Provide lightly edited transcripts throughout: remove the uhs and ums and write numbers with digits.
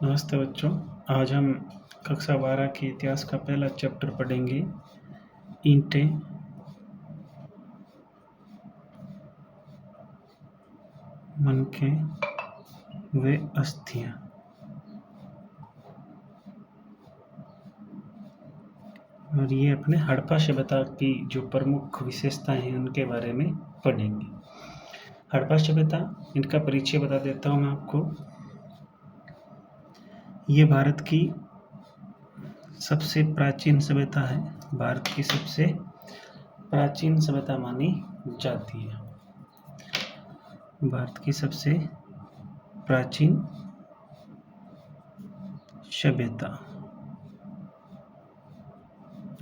नमस्ते बच्चों। आज हम कक्षा 12 के इतिहास का पहला चैप्टर पढ़ेंगे, ईंटें। मनके व अस्थियां। और ये अपने हड़प्पा सभ्यता की जो प्रमुख विशेषताएं हैं उनके बारे में पढ़ेंगे। हड़प्पा सभ्यता, इनका परिचय बता देता हूँ मैं आपको। ये भारत की सबसे प्राचीन सभ्यता है। भारत की सबसे प्राचीन सभ्यता मानी जाती है। भारत की सबसे प्राचीन सभ्यता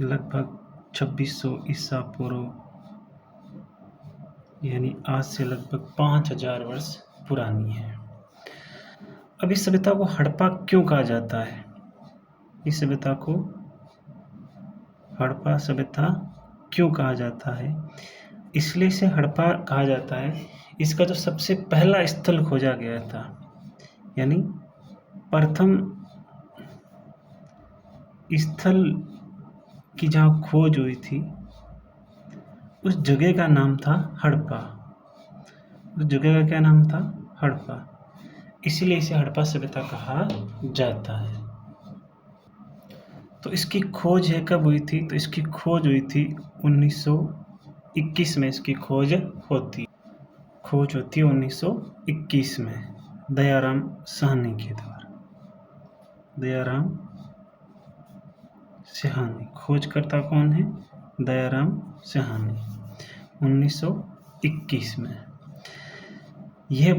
लगभग 2600 ईसा पूर्व, यानी आज से लगभग 5000 वर्ष पुरानी है। अब इस सभ्यता को हड़प्पा क्यों कहा जाता है? इस सभ्यता को हड़प्पा सभ्यता क्यों कहा जाता है? इसलिए इसे हड़प्पा कहा जाता है, इसका जो सबसे पहला स्थल खोजा गया था, यानी प्रथम स्थल की जहाँ खोज हुई थी उस जगह का नाम था हड़प्पा। उस जगह का क्या नाम था? हड़प्पा। इसलिए इसे हड़प्पा सभ्यता कहा जाता है। तो इसकी खोज है कब हुई थी? तो इसकी खोज हुई थी 1921 में। इसकी खोज होती है 1921 में दयाराम साहनी के द्वारा। दयाराम साहनी खोजकर्ता कौन है? दयाराम साहनी 1921 में। यह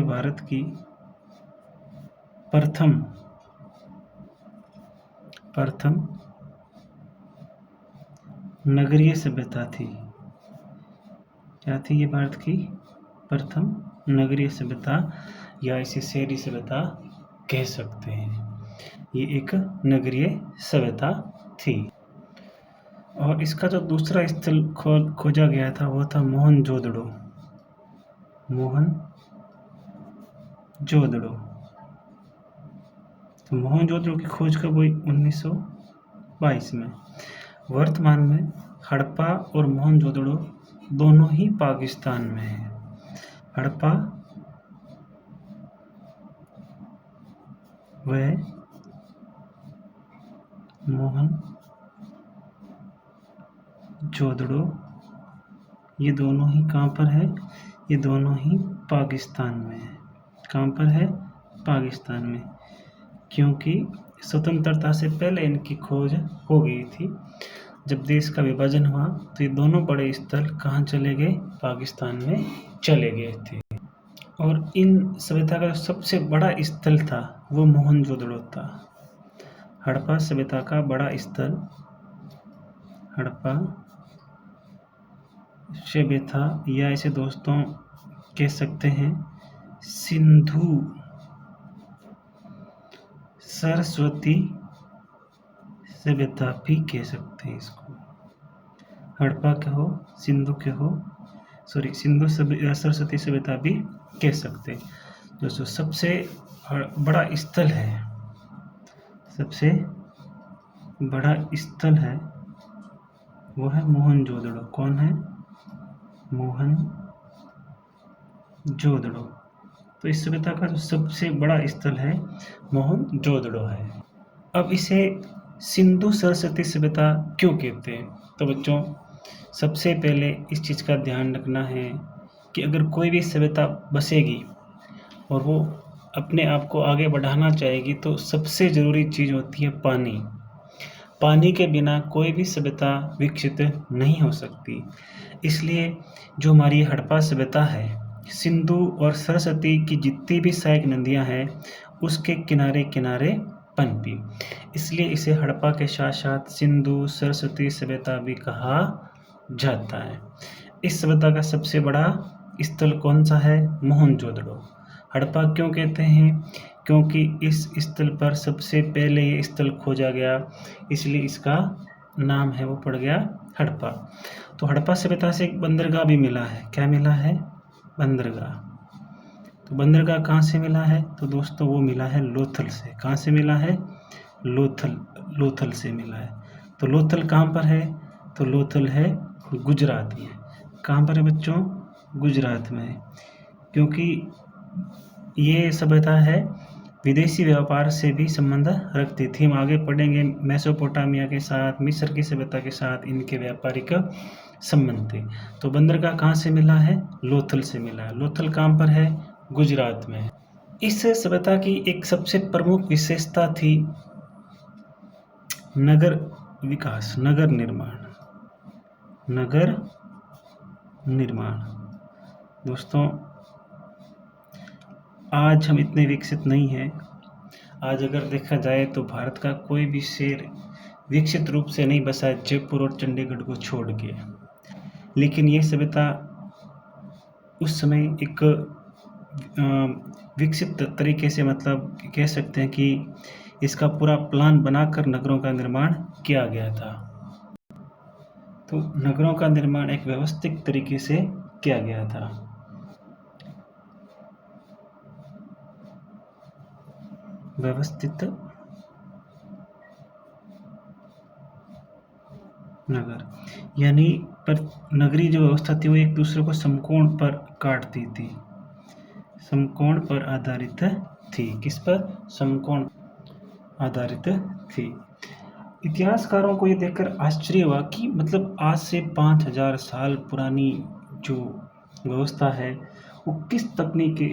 भारत की प्रथम नगरीय सभ्यता थी। क्या थी ये? भारत की प्रथम नगरीय सभ्यता, या इसे शहरी सभ्यता कह सकते हैं। ये एक नगरीय सभ्यता थी। और इसका जो दूसरा स्थल खोजा गया था वो था मोहनजोदड़ो। तो मोहनजोदड़ो की खोज कब हुई? 1922 में। वर्तमान में हड़प्पा और मोहनजोदड़ो दोनों ही पाकिस्तान में है। हड़प्पा व मोहनजोदड़ो ये दोनों ही कहाँ पर है? ये दोनों ही पाकिस्तान में है। कहाँ पर है? पाकिस्तान में। क्योंकि स्वतंत्रता से पहले इनकी खोज हो गई थी। जब देश का विभाजन हुआ तो ये दोनों बड़े स्थल कहाँ चले गए? पाकिस्तान में चले गए थे। और इन सभ्यता का सबसे बड़ा स्थल था वो मोहनजोदड़ो था। हड़प्पा सभ्यता का बड़ा स्थल हड़प्पा सभ्यता, या इसे दोस्तों कह सकते हैं सिंधु सरस्वती सभ्यता भी कह सकते हैं इसको। हड़प्पा कहो, सिंधु कहो, सिंधु सरस्वती सभ्यता भी कह सकते हैं। दोस्तों सबसे बड़ा स्थल है, सबसे बड़ा स्थल है वो है मोहनजोदड़ो। कौन है? मोहनजोदड़ो। तो इस सभ्यता का जो सबसे बड़ा स्थल है मोहनजोदड़ो है। अब इसे सिंधु सरस्वती सभ्यता क्यों कहते हैं? तो बच्चों सबसे पहले इस चीज़ का ध्यान रखना है कि अगर कोई भी सभ्यता बसेगी और वो अपने आप को आगे बढ़ाना चाहेगी तो सबसे ज़रूरी चीज़ होती है पानी। पानी के बिना कोई भी सभ्यता विकसित नहीं हो सकती। इसलिए जो हमारी हड़प्पा सभ्यता है, सिंधु और सरस्वती की जितनी भी सहायक नदियाँ हैं उसके किनारे किनारे पनपी। इसलिए इसे हड़प्पा के साथ साथ सिंधु सरस्वती सभ्यता भी कहा जाता है। इस सभ्यता का सबसे बड़ा स्थल कौन सा है? मोहनजोदड़ो। हड़प्पा क्यों कहते हैं? क्योंकि इस स्थल पर सबसे पहले ये स्थल खोजा गया, इसलिए इसका नाम है वो पड़ गया हड़प्पा। तो हड़प्पा सभ्यता से एक बंदरगाह भी मिला है। क्या मिला है? बंदरगाह। तो बंदरगाह कहाँ से मिला है? तो दोस्तों वो मिला है लोथल से। कहाँ से मिला है? लोथल से मिला है। तो लोथल कहाँ पर है? तो लोथल है गुजरात में। कहाँ पर है बच्चों? गुजरात में है। क्योंकि ये सभ्यता है विदेशी व्यापार से भी संबंध रखती थी। हम आगे पढ़ेंगे मेसोपोटामिया के साथ, मिस्र की सभ्यता के साथ इनके व्यापारिक संबंध थे। तो बंदरगाह कहाँ से मिला है? लोथल से मिला है। लोथल कहाँ पर है? गुजरात में है। इस सभ्यता की एक सबसे प्रमुख विशेषता थी नगर विकास, नगर निर्माण। दोस्तों आज हम इतने विकसित नहीं हैं। आज अगर देखा जाए तो भारत का कोई भी शहर विकसित रूप से नहीं बसा है जयपुर और चंडीगढ़ को छोड़ के। लेकिन ये सभ्यता उस समय एक विकसित तरीके से, मतलब कह सकते हैं कि इसका पूरा प्लान बनाकर नगरों का निर्माण किया गया था। तो नगरों का निर्माण एक व्यवस्थित तरीके से किया गया था। व्यवस्थित नगर यानी पर नगरीय जो व्यवस्था थी वो एक दूसरे को समकोण पर काटती थी, समकोण पर आधारित थी। किस पर? समकोण आधारित थी। इतिहासकारों को ये देखकर आश्चर्य हुआ कि मतलब आज से 5000 साल पुरानी जो व्यवस्था है वो किस तकनीक की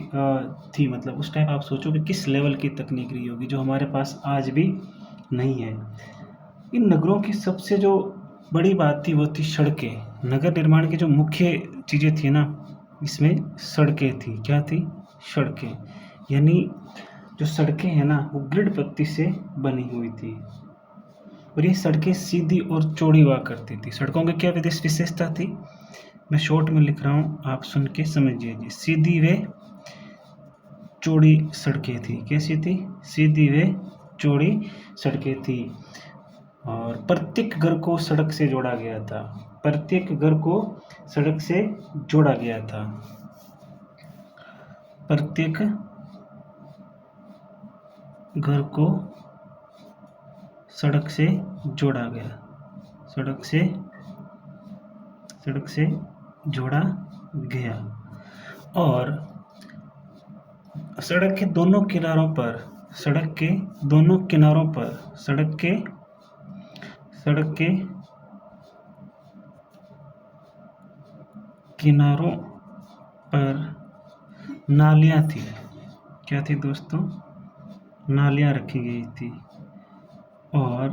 थी। मतलब उस टाइम आप सोचो कि किस लेवल की तकनीक रही होगी जो हमारे पास आज भी नहीं है। इन नगरों की सबसे जो बड़ी बात थी वो थी सड़कें। नगर निर्माण की जो मुख्य चीज़ें थी ना, इसमें सड़कें थी। क्या थी? सड़कें। यानी जो सड़कें हैं ना वो ग्रिड पत्ती से बनी हुई थी और ये सड़कें सीधी और चौड़ी हुआ करती थी। सड़कों की क्या विशेषता थी? मैं शॉर्ट में लिख रहा हूँ, आप सुन के समझिए जी। सीधी व चौड़ी सड़कें थी। कैसी थी? सीधी व चौड़ी सड़कें थी। और प्रत्येक घर को सड़क से जोड़ा गया था। प्रत्येक घर को सड़क से जोड़ा गया था। प्रत्येक घर को सड़क से जोड़ा गया, सड़क से जोड़ा गया। और सड़क के दोनों किनारों पर नालियाँ थी। क्या थी दोस्तों? नालियाँ रखी गई थी। और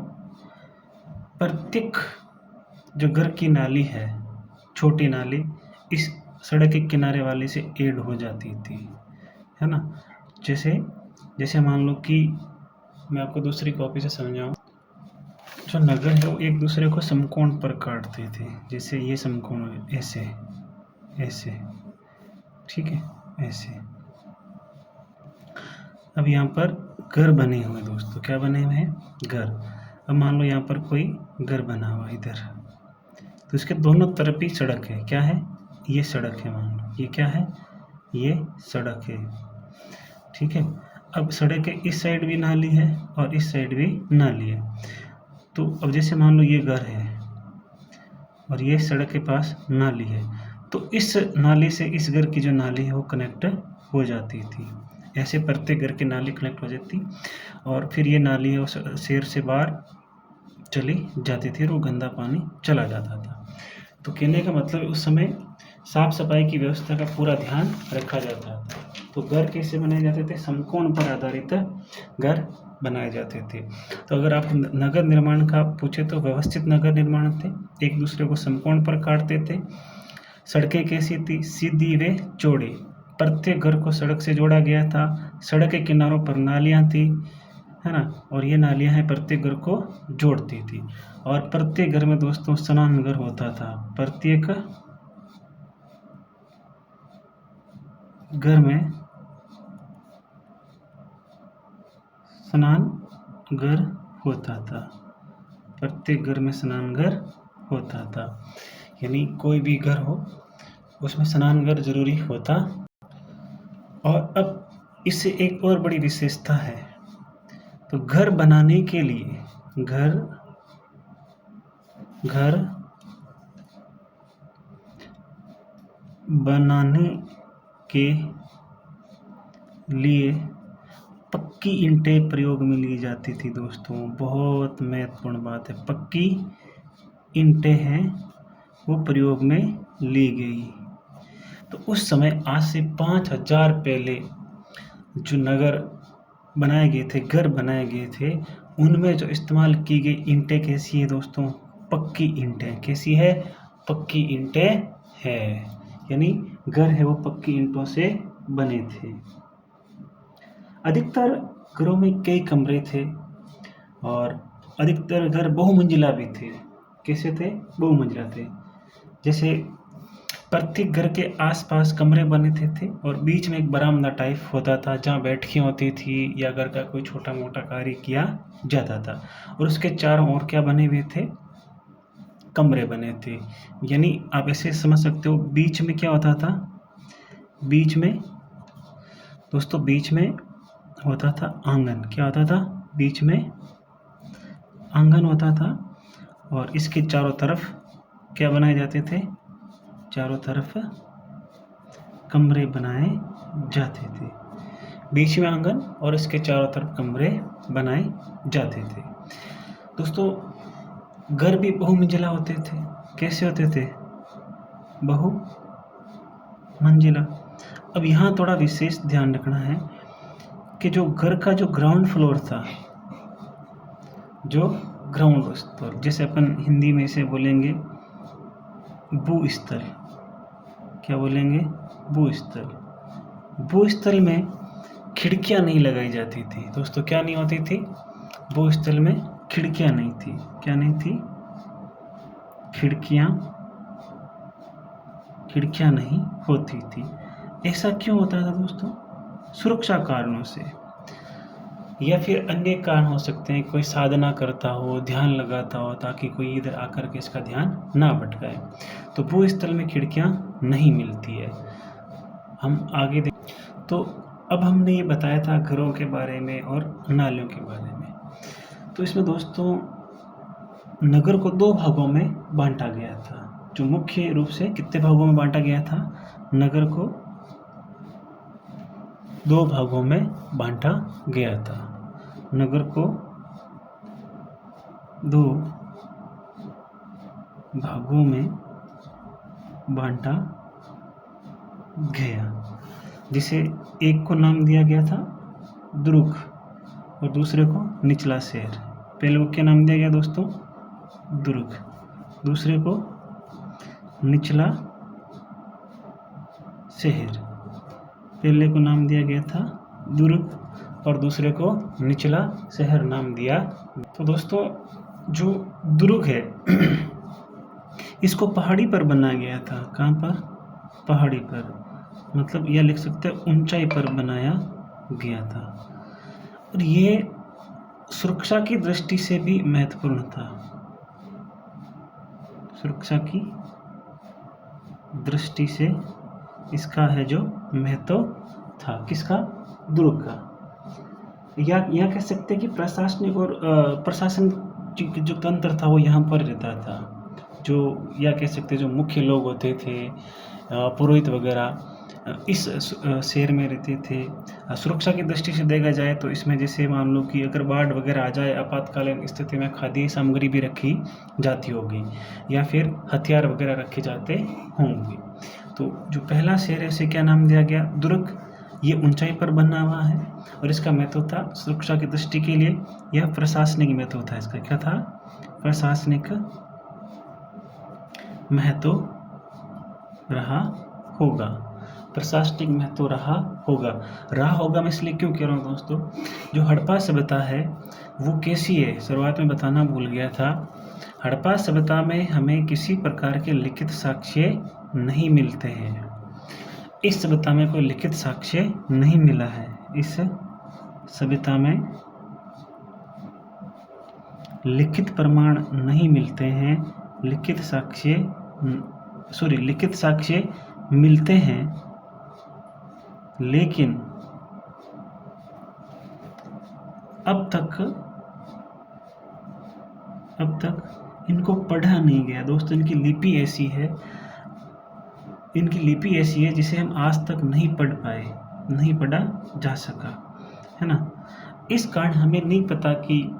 प्रत्येक जो घर की नाली है, छोटी नाली, इस सड़क के किनारे वाले से ऐड हो जाती थी, है ना। जैसे मान लो कि मैं आपको दूसरी कॉपी से समझाऊँ। जो नगर है वो एक दूसरे को समकोण पर काटते थे। जैसे ये समकोण ऐसे, ठीक है, ऐसे। अब यहाँ पर घर बने हुए दोस्तों, क्या बने हुए हैं? घर। अब मान लो यहाँ पर कोई घर बना हुआ इधर, तो इसके दोनों तरफ ही सड़क है। क्या है? ये सड़क है। मान लो ये क्या है? ये सड़क है, ठीक है। अब सड़क के इस साइड भी नाली है और इस साइड भी नाली है। तो अब जैसे मान लो ये घर है और ये सड़क के पास नाली है, तो इस नाली से इस घर की जो नाली है वो कनेक्ट हो जाती थी। ऐसे प्रत्येक घर की नाली कनेक्ट हो जाती और फिर ये नाली है वो शहर से बाहर चली जाती थी और वो गंदा पानी चला जाता था। तो कहने का मतलब उस समय साफ सफाई की व्यवस्था का पूरा ध्यान रखा जाता था। तो घर कैसे बनाए जाते थे? समकोण पर आधारित घर बनाए जाते थे। तो अगर आप नगर निर्माण का पूछे तो व्यवस्थित नगर निर्माण थे, एक दूसरे को समकोण पर काटते थे। सड़कें कैसी थी? सीधी व चौड़ी। प्रत्येक घर को सड़क से जोड़ा गया था। सड़क के किनारों पर नालियाँ थी, है ना, और ये नालियाँ हैं प्रत्येक घर को जोड़ती थी। और प्रत्येक घर में दोस्तों स्नानघर होता था। प्रत्येक घर में स्नानघर होता था। प्रत्येक घर में स्नानघर होता था। यानी कोई भी घर हो उसमें स्नानघर जरूरी होता और अब इससे एक और बड़ी विशेषता है। तो घर बनाने के लिए घर बनाने के लिए पक्की ईंटें प्रयोग में ली जाती थी दोस्तों। बहुत महत्वपूर्ण बात है, पक्की ईंटें हैं वो प्रयोग में ली गई। तो उस समय आज से 5000 पहले जो नगर बनाए गए थे, घर बनाए गए थे, उनमें जो इस्तेमाल की गई ईंटें कैसी है दोस्तों? पक्की ईंटें। कैसी है? पक्की ईंटें है, यानी घर है वो पक्की ईंटों से बने थे। अधिकतर घरों में कई कमरे थे और अधिकतर घर बहुमंजिला भी थे। कैसे थे? बहुमंजिला थे। जैसे प्रत्येक घर के आसपास कमरे बने थे और बीच में एक बरामदा टाइप होता था जहाँ बैठकें होती थी या घर का कोई छोटा मोटा कार्य किया जाता था। और उसके चारों ओर क्या बने हुए थे? कमरे बने थे। यानी आप ऐसे समझ सकते हो, बीच में क्या होता था? बीच में दोस्तों, बीच में होता था आंगन। क्या होता था? बीच में आंगन होता था और इसके चारों तरफ क्या बनाए जाते थे? चारों तरफ कमरे बनाए जाते थे। बीच में आंगन और इसके चारों तरफ कमरे बनाए जाते थे। दोस्तों, घर भी बहुमंजिला होते थे। कैसे होते थे? बहुमंजिला। अब यहाँ थोड़ा विशेष ध्यान रखना है कि जो घर का जो ग्राउंड फ्लोर था, जो ग्राउंड फ्लोर, जैसे अपन हिंदी में इसे बोलेंगे भूस्थल। क्या बोलेंगे? भूस्थल। भूस्थल में खिड़कियां नहीं लगाई जाती थी दोस्तों। क्या नहीं होती थी? भूस्थल में खिड़कियां नहीं थी। क्या नहीं थी? खिड़कियां नहीं होती थी। ऐसा क्यों होता था दोस्तों? सुरक्षा कारणों से, या फिर अन्य कारण हो सकते हैं। कोई साधना करता हो, ध्यान लगाता हो, ताकि कोई इधर आकर के इसका ध्यान ना भटकाए। तो भूस्थल में खिड़कियां नहीं मिलती है। हम आगे देख। तो अब हमने ये बताया था घरों के बारे में और नालियों के बारे में। तो इसमें दोस्तों नगर को 2 भागों में बांटा गया था। जो मुख्य रूप से कितने भागों में बांटा गया था? नगर को 2 भागों में बांटा गया था। नगर को 2 भागों में बांटा गया, जिसे एक को नाम दिया गया था दुर्ग और दूसरे को निचला शहर। पहले को क्या नाम दिया गया दोस्तों? दुर्ग। दूसरे को निचला शहर। पहले को नाम दिया गया था दुर्ग और दूसरे को निचला शहर नाम दिया। तो दोस्तों जो दुर्ग है इसको पहाड़ी पर बनाया गया था। कहाँ पर? पहाड़ी पर। मतलब यह लिख सकते हैं ऊंचाई पर बनाया गया था। और ये सुरक्षा की दृष्टि से भी महत्वपूर्ण था। सुरक्षा की दृष्टि से इसका है जो महत्व था। किसका? दुर्ग का। या यह कह सकते हैं कि प्रशासनिक और प्रशासन जो तंत्र था वो यहाँ पर रहता था। जो या कह सकते हैं जो मुख्य लोग होते थे, पुरोहित वगैरह, इस शहर में रहते थे। सुरक्षा की दृष्टि से देखा जाए तो इसमें जैसे मान लो कि अगर बाढ़ वगैरह आ जाए, आपातकालीन स्थिति में खाद्य सामग्री भी रखी जाती होगी या फिर हथियार वगैरह रखे जाते होंगे। तो जो पहला शहर है उसे क्या नाम दिया गया? दुर्ग। ये ऊंचाई पर बना हुआ है और इसका महत्व था सुरक्षा की दृष्टि के लिए। यह प्रशासनिक महत्व था। इसका क्या था? प्रशासनिक महत्व रहा होगा। प्रशासनिक महत्व रहा होगा। मैं इसलिए क्यों कह रहा हूँ दोस्तों, जो हड़प्पा सभ्यता है वो कैसी है, शुरुआत में बताना भूल गया था। हड़प्पा सभ्यता में हमें किसी प्रकार के लिखित साक्ष्य नहीं मिलते हैं। इस सभ्यता में कोई लिखित साक्ष्य नहीं मिला है। इस सभ्यता में लिखित प्रमाण नहीं मिलते हैं। लिखित साक्ष्य मिलते हैं लेकिन अब तक इनको पढ़ा नहीं गया दोस्तों। इनकी लिपि ऐसी है जिसे हम आज तक नहीं पढ़ पाए, नहीं पढ़ा जा सका, है ना। इस कारण हमें नहीं पता कि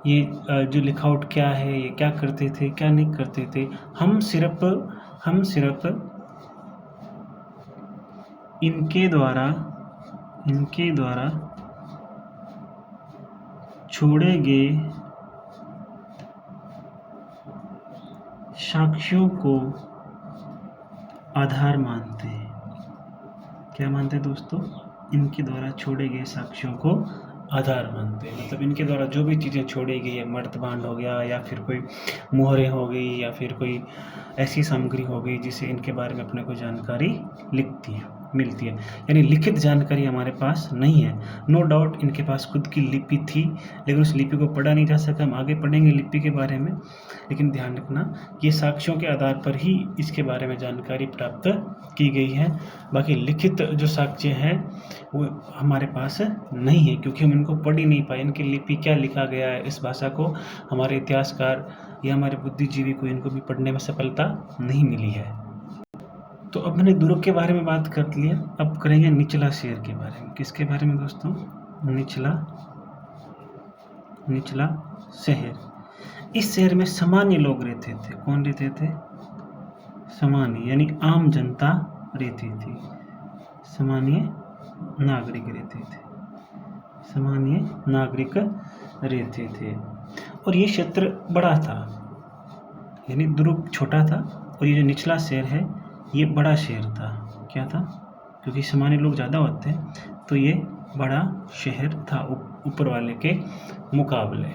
ये जो लिखावट क्या है, ये क्या करते थे, क्या नहीं करते थे। हम सिर्फ इनके द्वारा छोड़े गए साक्ष्यों को आधार मानते हैं। क्या मानते हैं दोस्तों? इनके द्वारा छोड़े गए साक्ष्यों को आधार मानते हैं। मतलब इनके द्वारा जो भी चीज़ें छोड़ी गई है, मर्तबान हो गया या फिर कोई मोहरें हो गई या फिर कोई ऐसी सामग्री हो गई जिससे इनके बारे में अपने को जानकारी मिलती है। यानी लिखित जानकारी हमारे पास नहीं है। नो डाउट इनके पास खुद की लिपि थी, लेकिन उस लिपि को पढ़ा नहीं जा सका। हम आगे पढ़ेंगे लिपि के बारे में, लेकिन ध्यान रखना ये साक्ष्यों के आधार पर ही इसके बारे में जानकारी प्राप्त की गई है। बाकी लिखित जो साक्ष्य हैं वो हमारे पास नहीं है, क्योंकि हम इनको पढ़ ही नहीं पाए। इनकी लिपि क्या लिखा गया है, इस भाषा को हमारे इतिहासकार या हमारे बुद्धिजीवी को इनको भी पढ़ने में सफलता नहीं मिली है। तो अब मैंने दुर्ग के बारे में बात कर लिया, अब करेंगे निचला शहर के बारे में। किसके बारे में दोस्तों? निचला शहर। इस शहर में सामान्य लोग रहते थे। कौन रहते थे? सामान्य, यानी आम जनता रहती थी। सामान्य नागरिक रहते थे। और ये क्षेत्र बड़ा था, यानी दुर्ग छोटा था और ये जो निचला शहर है ये बड़ा शहर था। क्या था? क्योंकि सामान्य लोग ज़्यादा होते हैं तो ये बड़ा शहर था ऊपर वाले के मुकाबले।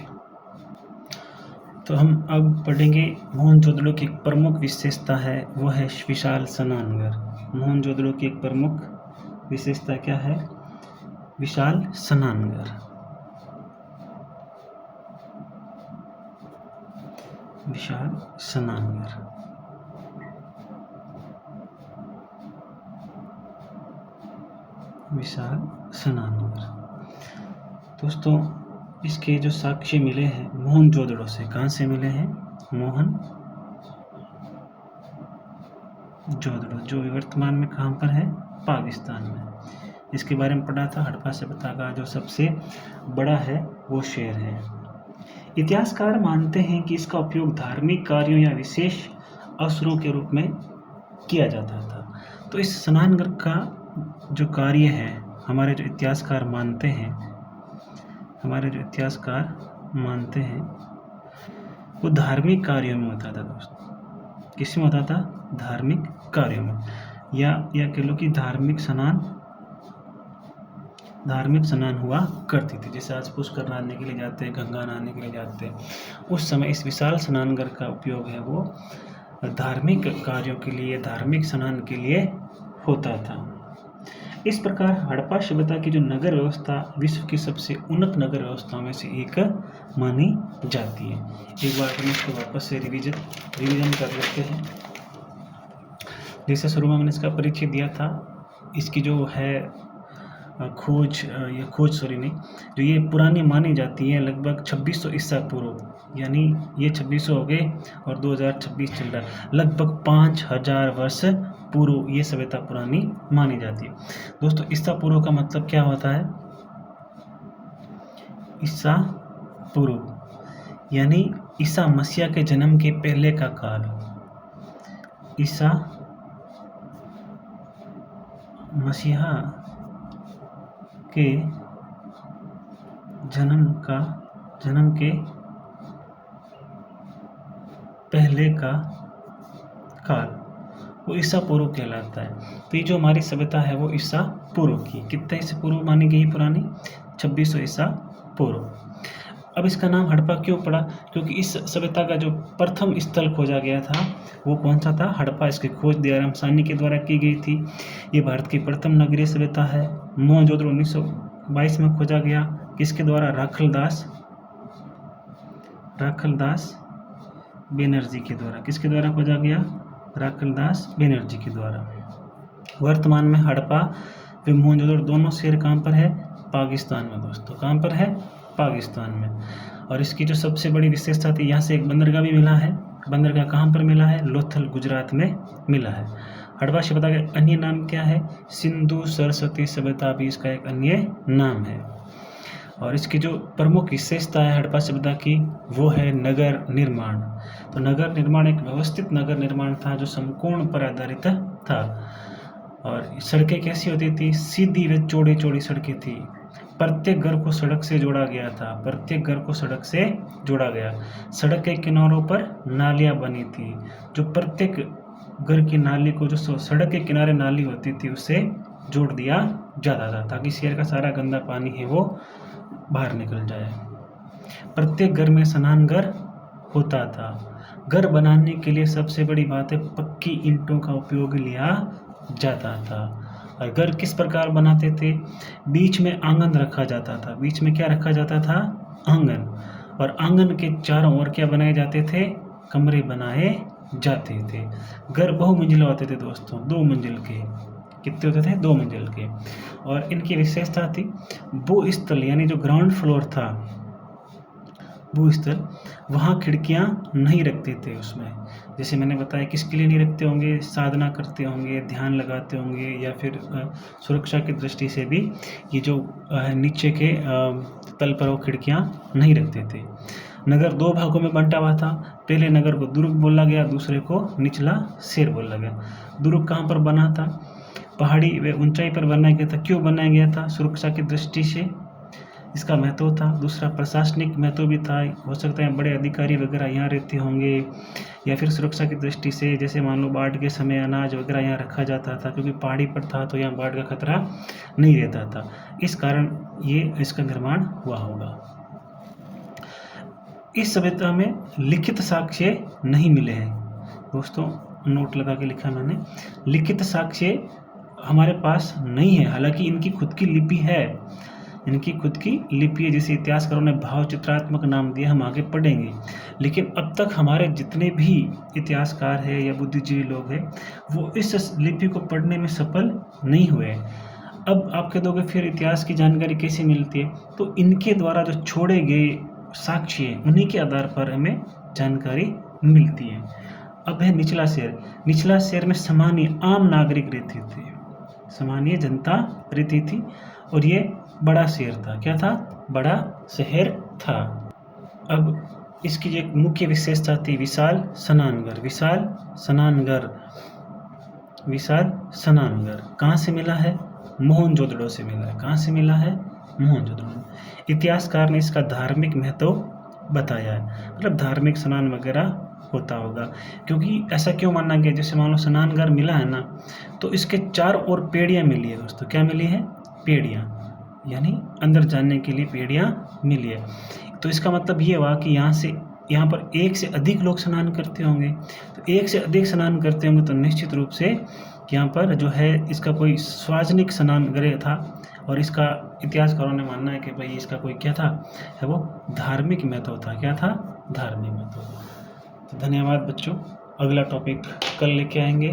तो हम अब पढ़ेंगे मोहनजोदड़ो की एक प्रमुख विशेषता है, वो है विशाल स्नानघर। मोहनजोदड़ो की एक प्रमुख विशेषता क्या है? विशाल स्नानघर। विशाल स्नानघर। दोस्तों इसके जो साक्ष्य मिले हैं मोहनजोदड़ो से, कहाँ से मिले हैं? मोहनजोदड़ो, जो वर्तमान में कहाँ पर है? पाकिस्तान में। इसके बारे में पढ़ा था। हड़प्पा सभ्यता का जो सबसे बड़ा है वो शहर है। इतिहासकार मानते हैं कि इसका उपयोग धार्मिक कार्यों या विशेष अवसरों के रूप में किया जाता था। तो इस स्नानघर का जो कार्य है, हमारे जो इतिहासकार मानते हैं वो धार्मिक कार्यों में होता था दोस्तों। किस में होता था? धार्मिक कार्यों में, या कह लो कि धार्मिक स्नान हुआ करती थी। जैसे आज पुष्कर नहाने के लिए जाते हैं, गंगा नहाने के लिए जाते हैं, उस समय इस विशाल स्नानघर का उपयोग है वो धार्मिक कार्यों के लिए, धार्मिक स्नान के लिए होता था। इस प्रकार हड़प्पा सभ्यता की जो नगर व्यवस्था विश्व की सबसे उन्नत नगर व्यवस्थाओं में से एक मानी जाती है। एक बार हम इसको वापस से रिवीजन कर लेते हैं। जैसे शुरू में मैंने इसका परिचय दिया था, इसकी जो है जो ये पुरानी मानी जाती है लगभग 2600 ईसा पूर्व, यानी ये 2600 हो गए और 2026 चल रहा है, लगभग 5000 वर्ष पूर्व ये सभ्यता पुरानी मानी जाती है। दोस्तों ईसा पूर्व का मतलब क्या होता है? ईसा पूर्व यानी ईसा मसीह के जन्म के पहले का काल। ईसा मसीहा के जन्म के पहले का काल वो ईसा पूर्व कहलाता है। तो ये जो हमारी सभ्यता है वो ईसा पूर्व की, कितना ईसा पूर्व मानी गई पुरानी? 2600 ईसा पूर्व। अब इसका नाम हड़प्पा क्यों पड़ा? क्योंकि इस सभ्यता का जो प्रथम स्थल खोजा गया था वो कौन सा था? हड़प्पा। इसकी खोज दयाराम साहनी के द्वारा की गई थी। ये भारत की प्रथम नगरीय सभ्यता है। मोहनजोदड़ो 1922 में खोजा गया। किसके द्वारा? राखलदास बनर्जी के द्वारा। किसके द्वारा खोजा गया? राखलदास बनर्जी के द्वारा। वर्तमान में हड़प्पा वे मोहनजोदड़ो दोनों शहर कहाँ पर है? पाकिस्तान में दोस्तों। कहाँ पर है? पाकिस्तान में। और इसकी जो सबसे बड़ी विशेषता थी, यहाँ से एक बंदरगाह भी मिला है। बंदरगाह कहाँ पर मिला है? लोथल गुजरात में मिला है। हड़प्पा सभ्यता का अन्य नाम क्या है? सिंधु सरस्वती सभ्यता भी इसका एक अन्य नाम है। और इसकी जो प्रमुख विशेषता है हड़प्पा सभ्यता की, वो है नगर निर्माण। तो नगर निर्माण एक व्यवस्थित नगर निर्माण था जो समकोण पर आधारित था। और सड़कें कैसी होती थी? सीधी व चौड़ी चौड़ी सड़कें थी। प्रत्येक घर को सड़क से जोड़ा गया था। प्रत्येक घर को सड़क से जोड़ा गया। सड़क के किनारों पर नालियां बनी थी, जो प्रत्येक घर की नाली को, जो सड़क के किनारे नाली होती थी, उससे जोड़ दिया जाता था, ताकि शहर का सारा गंदा पानी है वो बाहर निकल जाए। प्रत्येक घर में स्नानघर होता था। घर बनाने के लिए सबसे बड़ी बात है, पक्की ईंटों का उपयोग लिया जाता था। और घर किस प्रकार बनाते थे? बीच में आंगन रखा जाता था। बीच में क्या रखा जाता था? आंगन। और आंगन के चारों ओर क्या बनाए जाते थे? कमरे बनाए जाते थे। घर बहुमंजिला होते थे दोस्तों, 2 मंजिल के। कितने होते थे? 2 मंजिल के। और इनकी विशेषता थी, भूस्थल यानी जो ग्राउंड फ्लोर था, भूस्थल, वहाँ खिड़कियाँ नहीं रखते थे उसमें। जैसे मैंने बताया, किसके लिए नहीं रखते होंगे? साधना करते होंगे, ध्यान लगाते होंगे, या फिर सुरक्षा की दृष्टि से भी ये जो नीचे के तल पर वो खिड़कियाँ नहीं रखते थे। नगर 2 भागों में बंटा हुआ था। पहले नगर को दुर्ग बोला गया, दूसरे को निचला शहर बोला गया। दुर्ग कहाँ पर बना था? पहाड़ी व ऊंचाई पर बनाया गया था। क्यों बनाया गया था? सुरक्षा की दृष्टि से इसका महत्व था। दूसरा, प्रशासनिक महत्व भी था। हो सकता है बड़े अधिकारी वगैरह यहाँ रहते होंगे, या फिर सुरक्षा की दृष्टि से, जैसे मान लो बाढ़ के समय अनाज वगैरह यहाँ रखा जाता था, क्योंकि पहाड़ी पर था तो यहाँ बाढ़ का खतरा नहीं रहता था। इस कारण ये इसका निर्माण हुआ होगा। इस सभ्यता में लिखित साक्ष्य नहीं मिले हैं दोस्तों। नोट लगा के लिखा मैंने, लिखित साक्ष्य हमारे पास नहीं है। हालांकि इनकी खुद की लिपि है, इनकी खुद की लिपि है, जिसे इतिहासकारों ने भाव चित्रात्मक नाम दिया, हम आगे पढ़ेंगे। लेकिन अब तक हमारे जितने भी इतिहासकार हैं या बुद्धिजीवी लोग हैं, वो इस लिपि को पढ़ने में सफल नहीं हुए। अब आप कह दोगे फिर इतिहास की जानकारी कैसे मिलती है? तो इनके द्वारा जो छोड़े गए साक्ष्य हैं, उन्हीं के आधार पर हमें जानकारी मिलती है। अब है निचला शहर। निचला शहर में सामान्य आम नागरिक रहते थे, सामान्य जनता रहती थी, और ये बड़ा शहर था। क्या था? बड़ा शहर था। अब इसकी एक मुख्य विशेषता थी, विशाल स्नानघर। विशाल स्नानघर, विशाल स्नानघर कहाँ से मिला है? मोहनजोदड़ो से मिला है। कहाँ से मिला है? मोहनजोदड़ो। इतिहासकार ने इसका धार्मिक महत्व बताया है, मतलब धार्मिक स्नान वगैरह होता होगा। क्योंकि ऐसा क्यों माना गया? जैसे मान लो स्नानघर मिला है ना, तो इसके चारों ओर पेड़ियाँ मिली है दोस्तों। क्या मिली है? पेड़ियाँ, यानी अंदर जाने के लिए पेड़ियाँ मिली है। तो इसका मतलब ये हुआ कि यहाँ पर एक से अधिक लोग स्नान करते होंगे। तो एक से अधिक स्नान करते होंगे तो निश्चित रूप से यहाँ पर जो है इसका कोई सार्वजनिक स्नानगृह था। और इसका इतिहासकारों ने मानना है कि भाई इसका कोई क्या था, है वो धार्मिक महत्व था। क्या था? धार्मिक महत्व। तो धन्यवाद बच्चों, अगला टॉपिक कल लेके आएंगे।